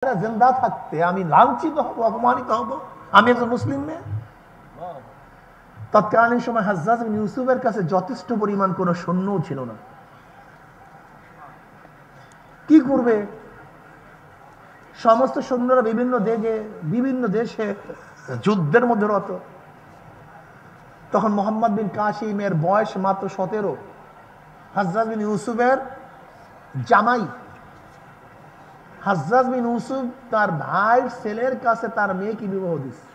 जिंदा থাকতে আমি লাঞ্ছিত হব, অপমানিত হব, আমি একজন মুসলিম মেয়ে। তৎকালীন সময় হাজ্জাজ বিন ইউসুফের কাছে যথেষ্ট পরিমাণ কোনো সৈন্যও ছিল না। কি করবে? সমস্ত সৈন্যরা বিভিন্ন দেশে যুদ্ধের মধ্যে রত। তখন মোহাম্মদ বিন কাসিমের বয়স মাত্র 17। হাজ্জাজ বিন ইউসুফের জামাই। হাজ্জাজ বিন ইউসুফ তার ভাইয়ের ছেলের কাছে তার মেয়েকে বিবাহ দিচ্ছে।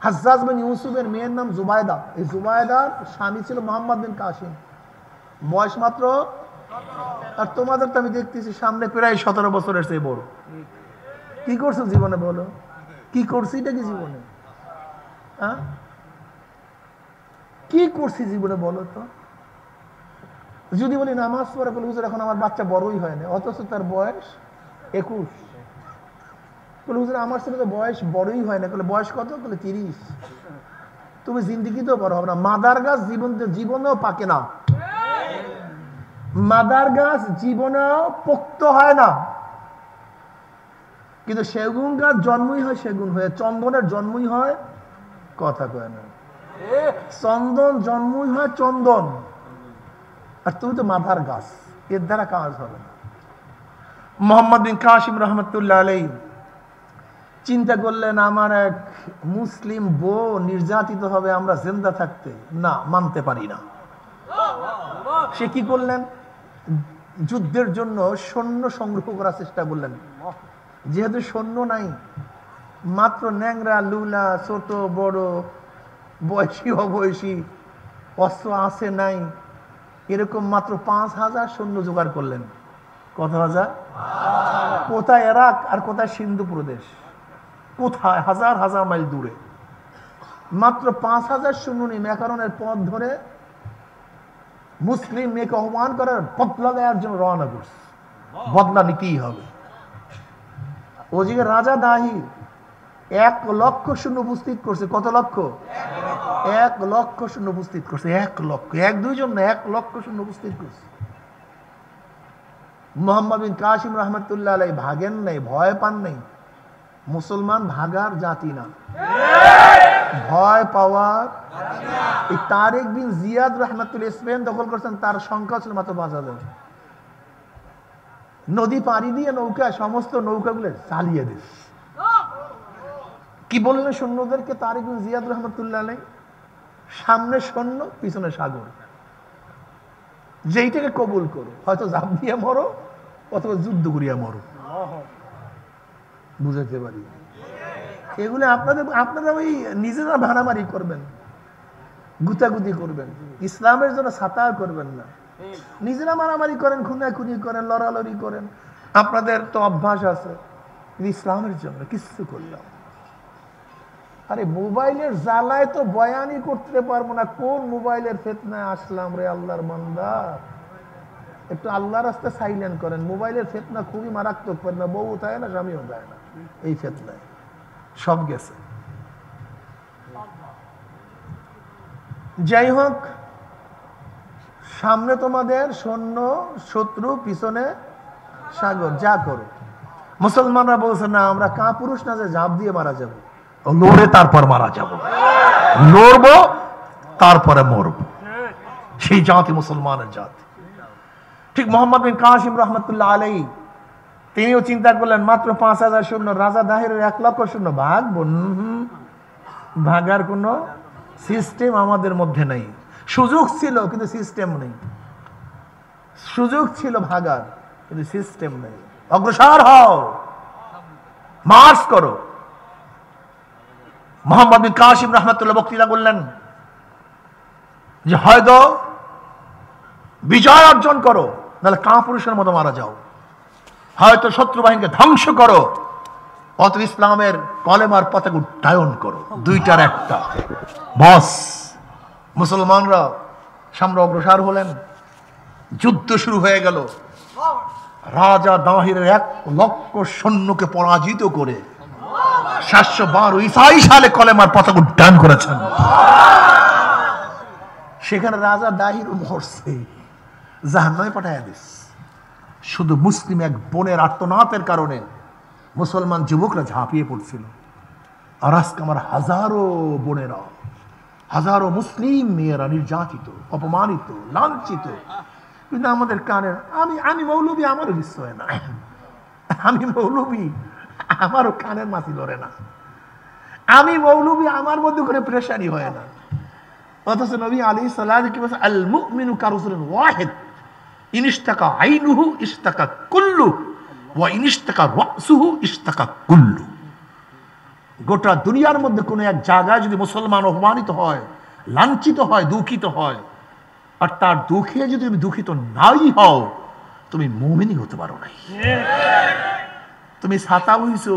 হাজ্জাজ বিন ইউসুফের মেয়ের নাম জুবায়দা। এই জুবায়দার স্বামী ছিল মোহাম্মদ বিন কাসিম, বয়স মাত্র। আর তোমাদের তো আমি দেখতেছি সামনে প্রায় 17 বছরের চেয়ে বড়। কি করছো জীবনে বলো? কি করছি এটা কি জীবনে? হ্যাঁ, কি করছি জীবনে বলো তো? যদি বলি নামাজ পড়ে, বলে হুজুর এখন আমার বাচ্চা বড়ই হয় না, অথচ তার বয়স 21। বলে হুজুর আমার ছেলে তো বয়স বড়ই হয় না। বয়স কত? 30। তুমি জিন্দিগিতেও বড় হবে না। মাদার গাছ জীবনেও পাকে না। মাদার গাছ জীবনেও পোক্ত হয় না, কিন্তু সেগুন গাছ জন্মই হয় সেগুন হয়ে, চন্দনের জন্মই হয়, কথা কয় না, চন্দন জন্মই হয় চন্দন। আর তুমি তো মাদার গাছ, এর দ্বারা কাজ হবে না। মোহাম্মদ বিন কাসিম রহমতুল্লাহ আলাইহি চিন্তা করলেন, আমার এক মুসলিম বউ নির্যাতিত হবে আমরা জিন্দা থাকতে, না, মানতে পারি না। সে কি করলেন? যুদ্ধের জন্য সৈন্য সংগ্রহ করার চেষ্টা করলেন। যেহেতু সৈন্য নাই, মাত্র ন্যাংরা লুলা, ছোট বড়, বয়সী অবয়সী, অস্ত্র আছে নাই, এরকম মাত্র 5000 সৈন্য জোগাড় করলেন। কত হাজার? কোথায় ইরাক আর কোথায় সিন্ধু প্রদেশ, কোথায় হাজার হাজার মাইল দূরে। মাত্র 5000 সৈন্য নিয়ে ম্যাকারনের পথ ধরে মুসলিম মেয়েকে অপমান করার বদলা দেওয়ার জন্য রওনা করছে। বদলা নিতেই হবে। ওদিকে রাজা দাহির 1 লক্ষ সৈন্য উপস্থিত করছে। কত লক্ষ? 1 লক্ষ সৈন্য উপস্থিত করছে। 1 লক্ষ, 1-2 জন না, 1 লক্ষ সৈন্য উপস্থিত করছে। মোহাম্মদ বিন কাসিম রহমতুল্লাহ আলাইহি ভাগেন নাই, ভয় পান নাই। মুসলমান ভাগার জাতি না, ভয় পাওয়ার। এই তারেক বিন জিয়াদ রহমতুল্লাহ স্পেন দখল করছেন, তার সংখ্যা ছিল মাত্র 5000। নদী পাড়ি দিয়ে নৌকা, সমস্ত নৌকাগুলো চালিয়ে দিস। কি বললেন সৈন্যদেরকে তারেক বিন জিয়াদ রহমতুল্লাহ আলাইহি? সামনে সৈন্য, পিছনে সাগর, যেইটাকে কবুল করো, হয়তো জাপ দিয়ে মরো অথবা যুদ্ধ করিয়া মরো। বুঝাতে পারি? এগুলো আপনারা ওই নিজেরা ভাড়ামারি করবেন, গুতাগুতি করবেন, ইসলামের জন্য সাতার করবেন না। নিজেরা মারামারি করেন, খুনাখুনি করেন, লড়ালড়ি করেন, আপনাদের তো অভ্যাস আছে। ইসলামের জন্য কিছু করলাম। আরে মোবাইলের জ্বালায় তো বয়ানই করতে পারবো না। কোন মোবাইলের ফিতনায় আসলাম রে আল্লাহর বান্দা। একটু আল্লাহর রাস্তায় সাইলেন্ট করেন। মোবাইলের ফিতনা খুবই মারাত্মক ফিতনা। বউ দেয় না, স্বামীও দেয় না, এই ফিতনায় সব গেছে। যাই হোক, সামনে তোমাদের সৈন্য, শত্রু, পিছনে সাগর, যা করো। মুসলমানরা বলছে না, আমরা কাপুরুষ না যে ঝাঁপ দিয়ে মারা যাব, লড়ে তারপর মারা যাব, লড়বো তারপরে মরবো। সেই জাতি মুসলমানের জাতি। ঠিক মোহাম্মদ বিন কাসিম রহমতুল্লাহ আলাইহি তিনিও চিন্তা করলেন, মাত্র 5000 সৈন্য, রাজা দাহিরের 1 লক্ষ সৈন্য, ভাগবো? ভাগার কোনো সিস্টেম আমাদের মধ্যে নেই। সুযোগ ছিল কিন্তু সিস্টেম নেই। সুযোগ ছিল ভাগার, কিন্তু সিস্টেম নেই। অগ্রসর হও, মার্চ করো। মোহাম্মদ বিন কাসিম রহমতুল্লাহ বক্তৃতা করলেন যে হয়তো বিজয় অর্জন করো, নাহলে কাপুরুষের মতো মারা যাও। হয়তো শত্রু বাহিনীকে ধ্বংস করো, অথবা ইসলামের কলেমার পতাকা উড্ডয়ন করো। দুইটার একটা। বস মুসলমানরা সামনে অগ্রসর হলেন। যুদ্ধ শুরু হয়ে গেল। রাজা দাহিরের 1 লক্ষ সৈন্যকে পরাজিত করে 712 ঈসাই সালে কলেমার পতাকা উড্ডয়ন করেছেন। সেখানে রাজা দাহির মরছে, জাহান্নামে পাঠাইয়া দিস। শুধু মুসলিম এক বোনের আর্তনাদের কারণে মুসলমান যুবকরা ঝাঁপিয়ে পড়ছিল। আর আজকে আমার হাজারো বোনেরা, হাজারো মুসলিম মেয়েরা নির্যাতিত, অপমানিত, লাঞ্ছিত। কিন্তু আমাদের কানের আমি মৌলবী, আমারও কিছু হয় না। আমি মৌলবী, আমারও কানের মাছি ধরে না। আমি মৌলবী, আমার মধ্যে করে প্রেশানি হয় না। অথচ নবী আলাইহিস সালাম কি বলেছেন, আল মুমিনু কারজুলিন ওয়াহিদ ইনিশতাকা আইনুহু ইশতাকা কুল্লু ওয়া ইনিশতাকা রাসুহু ইশতাকা কুল্লু। গোটা দুনিয়ার মধ্যে কোনো এক জায়গায় যদি মুসলমান অপমানিত হয়, লাঞ্ছিত হয়, দুঃখিত হয়, আর তার দুঃখে যদি তুমি দুঃখিত নাই হও, তুমি মুমিনই হতে পারো নাই। তুমি ছাতা হইছো।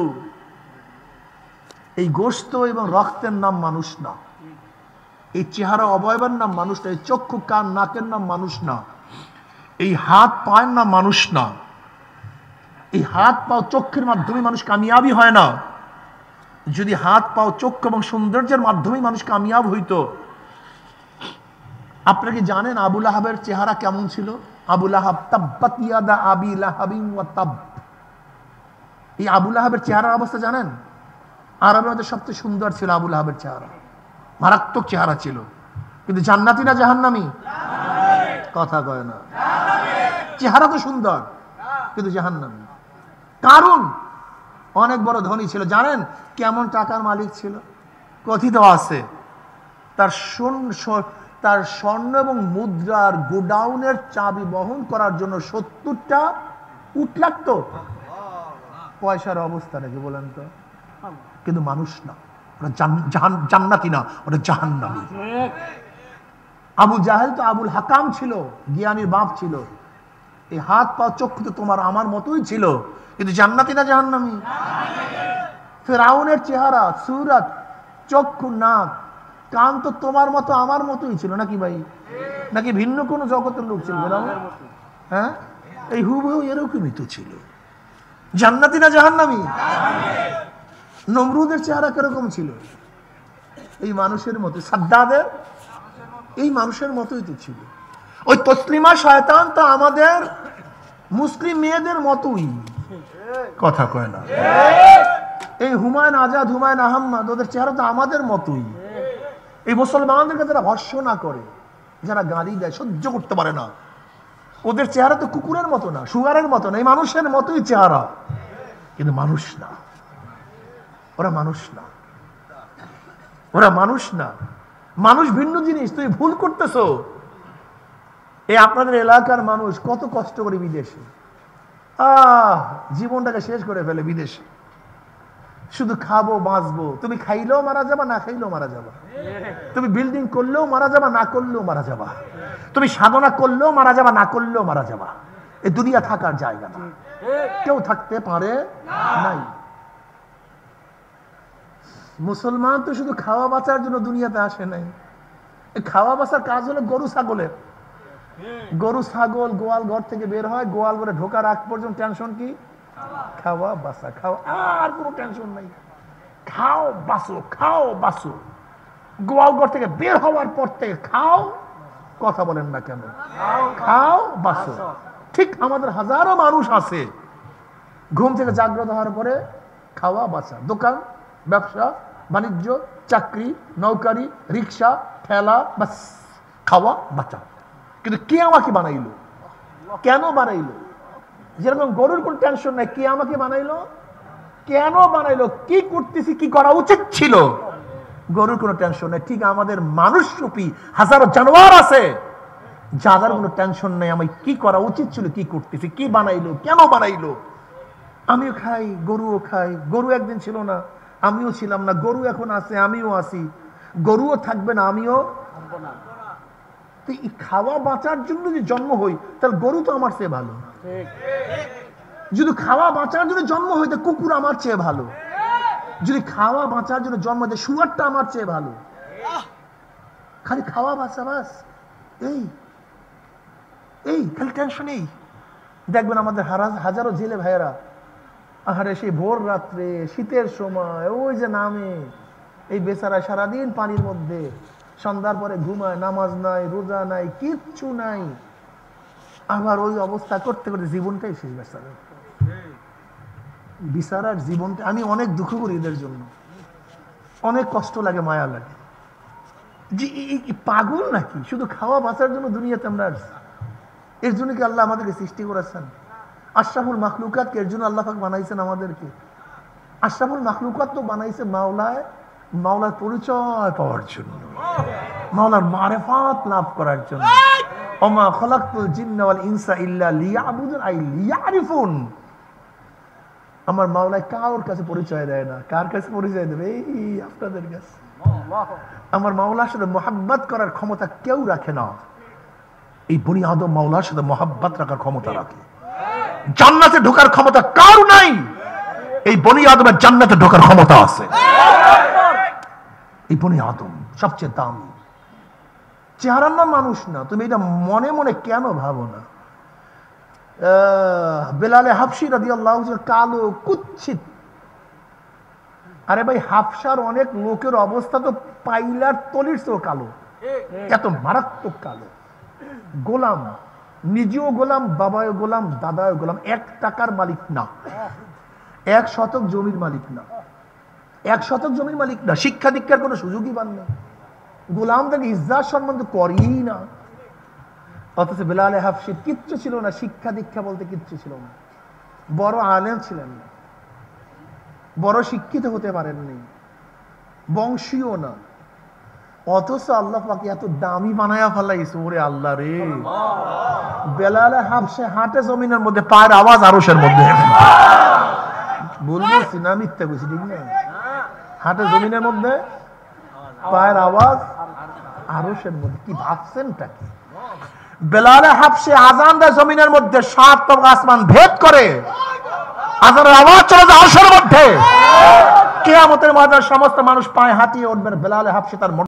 এই গোশত এবং রক্তের নাম মানুষ না, এই চেহারা অবয়বের নাম মানুষ না, এই চক্ষু কান নাকের নাম মানুষ না, এই হাত পায়ের নাম মানুষ না। এই হাত পাও চক্ষের মাধ্যমে মানুষ কামিয়াবি হয় না। যদি হাত পাও চক্ষু এবং সৌন্দর্যের মাধ্যমে মানুষ কামিয়াব হইতো। আপনারা কি জানেন আবু লাহাবের চেহারা কেমন ছিল? আবু লাহাব, তাব্বাত ইয়াদা আবি লাহাবিন ওয়া তাব। এই আবু লাহাবের চেহারার অবস্থা জানেন? আরবের মধ্যে সবচেয়ে সুন্দর ছিল আবু লাহাবের চেহারা, মারাত্মক চেহারা ছিল। কিন্তু জান্নাতি না জাহান্নামী? কথা কয় না। চেহারা তো সুন্দর, কিন্তু জাহান্নামী। কারণ অনেক বড় ধনী ছিল। জানেন কেমন টাকার মালিক ছিল? কথিত আছে তার স্বর্ণ এবং মুদ্রার গোডাউনের চাবি বহন করার জন্য 70টা উট লাগতো। পয়সার অবস্থা নাকি বলেন তো? কিন্তু মানুষ না, ওরা জান্নাতি না, ওরা জাহান্নামী। আবু জাহেল তো আবুল হাকাম ছিল, জ্ঞানীর বাপ ছিল। এই হাত পা চক্ষু তো তোমার আমার মতোই ছিল, কিন্তু জান্নাতি না জাহান্নামী? ফিরআউনের চেহারা, সুরাত, চক্ষু, নাক, কান তো তোমার মতো আমার মতোই ছিল নাকি ভাই? নাকি ভিন্ন কোনো জগতের লোক ছিল? হ্যাঁ, এই হুবহু এরকমই তো ছিল। জান্নাতি না জাহান্নামী? নমরুদের চেহারা কিরকম ছিল? এই মানুষের মতো। সাদ্দাদের এই মানুষের মতোই তো ছিল। ওই তসলিমা শয়তান তো আমাদের মুসলিম মেয়েদের মতোই। কথা কয় না। এই হুমায়ুন আজাদ, হুমায়ুন আহমদ, ওদের চেহারা তো আমাদের মতোই। এই মুসলমানদেরকে যারা ভর্ৎসনা করে, যারা গালি দেয়, সহ্য করতে পারে না, ওদের চেহারা তো কুকুরের মতো না, শুগারের মতো না, এই মানুষের মতোই চেহারা, কিন্তু মানুষ না। ওরা মানুষ না, ওরা মানুষ না। মানুষ ভিন্ন জিনিস। তুমি ভুল করতেছো। এই আপনাদের এলাকার মানুষ কত কষ্ট করে বিদেশে, জীবনটাকে শেষ করে ফেলে বিদেশে। শুধু খাবো, বাঁচবো। তুমি খাইলেও মারা যাবা, না খাইলেও মারা যাবা। তুমি বিল্ডিং করলেও মারা যাবা, না করলেও মারা যাবা। তুমি সাধনা করলেও মারা যাবা, না করলেও মারা যাবা। এই দুনিয়া থাকার জায়গা না, কেউ থাকতে পারে নাই। মুসলমান তো শুধু খাওয়া বাঁচার জন্য দুনিয়াতে আসে নাই। খাওয়া বাঁচার কাজ হলো গরু ছাগলের। গরু ছাগল গোয়াল ঘর থেকে বের হয়, গোয়াল ঘরে ঢোকার আগ পর্যন্ত টেনশন কি? খাওয়া বাঁচা, খাওয়া, আর কোনো টেনশন নাই। খাও বাঁচো, খাও বাঁচো। গোয়াল ঘর থেকে বের হওয়ার পর থেকে খাও, কথা বলেন না কেন? খাও বাঁচো। ঠিক আমাদের হাজারো মানুষ আছে, ঘুম থেকে জাগ্রত হওয়ার পরে খাওয়া বাঁচা, দোকান, ব্যবসা বাণিজ্য, চাকরি, নৌকারি, রিক্সা, ঠেলা, বাস, খাওয়া বাঁচা। কিন্তু কে আমাকে বানাইলো? কেন বানাইলো? যেরকম গরুর কোন টেনশন নাই, কে আমাকে বানাইলো, কেন বানাইলো, কি করতেছি, কি করা উচিত ছিল, গরুর কোনো টেনশন নাই। ঠিক আমাদের মানুষ রূপী হাজারো জানোয়ার আছে, যাদের কোনো টেনশন নাই আমি কি করা উচিত ছিল, কি করতেছি, কি বানাইলো, কেন বানাইলো। আমিও খাই, গরুও খাই। গরু একদিন ছিল না, আমিও ছিলাম না। গরু এখন আছে, আমিও আছি। গরুও থাকবে না, আমিও। খাওয়া বাঁচার জন্য যদি জন্ম হই, তাহলে গরু তো আমার চেয়ে ভালো। যদি খাওয়া বাঁচার জন্য জন্ম হই, তাহলে কুকুর আমার চেয়ে ভালো। যদি খাওয়া বাঁচার জন্য জন্ম হয়, শুয়ারটা আমার চেয়ে ভালো। খালি খাওয়া বাঁচা, বাস। এই খালি টেনশন। এই দেখবেন আমাদের হাজারো জেলে ভাইয়েরা, আহারে সেই ভোর রাত্রে শীতের সময় ওই যে নামে, এই বেচারা সারাদিন পানির মধ্যে, সন্ধ্যার পরে ঘুমায়, নামাজ নাই, রোজা নাই, কিচ্ছু নাই। আবার ওই অবস্থা করতে করতে জীবনটাই শেষ। বেচারা বিচারার জীবনটা আমি অনেক দুঃখ করি এদের জন্য, অনেক কষ্ট লাগে, মায়া লাগে যে পাগল নাকি, শুধু খাওয়া বাঁচার জন্য দুনিয়াতে আমরা আসছি। এর জন্য কি আল্লাহ আমাদেরকে সৃষ্টি করেছেন? আশরাফুল মাখলুকাতকে এর জন্য আল্লাহ পাক বানাইছেন আমাদেরকে। আশরাফুল মাখলুকাত তো বানাইছে মাওলার পরিচয় পাওয়ার জন্য, মাওলার মারেফাত লাভ করার জন্য। ওমা খলাকতুল জিন্না ওয়াল ইনসা ইল্লা লিয়াবুদুন আই লিয়ারিফুন। আমার মাওলায় কারোর কাছে পরিচয় দেয় না। কার কাছে পরিচয় দেবে? এই আপনাদের কাছে। আমার মাওলার সাথে মোহাব্বত করার ক্ষমতা কেউ রাখে না। এই বনি আদম মাওলার সাথে মোহাব্বত রাখার ক্ষমতা রাখে। জান্নাতে ঢোকার ক্ষমতা কার নাই, এই বনি আদমের জান্নাতে ঢোকার ক্ষমতা আছে। এই বনি আদম সবচেয়ে দামি। চেহারার নাম মানুষ না, তুমি এটা মনে মনে কেন ভাবো না? বেলালে হাবশি রাদিয়াল্লাহু আনহু কালো কুৎসিত। আরে ভাই, হাবশার অনেক লোকের অবস্থা তো পাইলার তলির চেয়েও কালো, এত মারাত্মক কালো। গোলাম, নিজেও গোলাম, বাবাও গোলাম, দাদাও গোলাম, 1 টাকার মালিক না, 1 শতক জমির মালিক না, 1 শতক জমির মালিক না, শিক্ষা দীক্ষার কোনো সুযোগই পান না, গোলামদের ইজ্জত সম্মান তো করেই না। অথচ বেলালে হাবশির কিচ্ছু ছিল না, শিক্ষা দীক্ষা বলতে কিচ্ছু ছিল না, বড় আলেম ছিলেন না, বড় শিক্ষিত হতে পারেননি, বংশীয় না। অথচ আল্লাহ পাক এত দামি বানায়া ফেলাইছে। ওরে আল্লাহ রে, বেলালে হাবশে হাটে জমিনের মধ্যে, পায়ের আওয়াজ আরশের মধ্যে। বলছি না মিথ্যা কইছি? ঠিক না? হাটে জমিনের মধ্যে, পায়ের আওয়াজ আরশের মধ্যে। কি ভাবছেনটা কি? বেলালে হাবশে আযান দেয় জমিনের মধ্যে, 7 তবকা আসমান ভেদ করে আযানের আওয়াজ চলে যায় আরশের মধ্যে। কিয়ামতের ময়দানে সমস্ত মানুষ পায়ে হাঁটিয়ে উঠবেন, বেলালে হাবশে তার